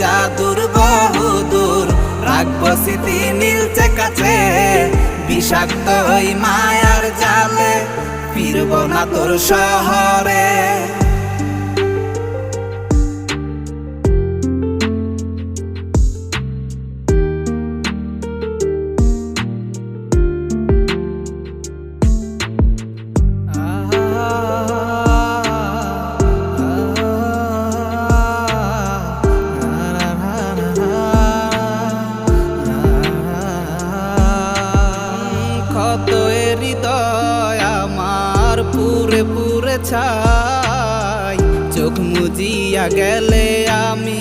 জাদুর বহুদূর, রাখবো স্মৃতি নীলচে কাছে, বিষাক্ত ওই মায়ার জালে ফিরবো না তোর শহরে। কত হৃদয় আমার পুরে পুরে ছাই, চোখ মুজিয়া গেলে আমি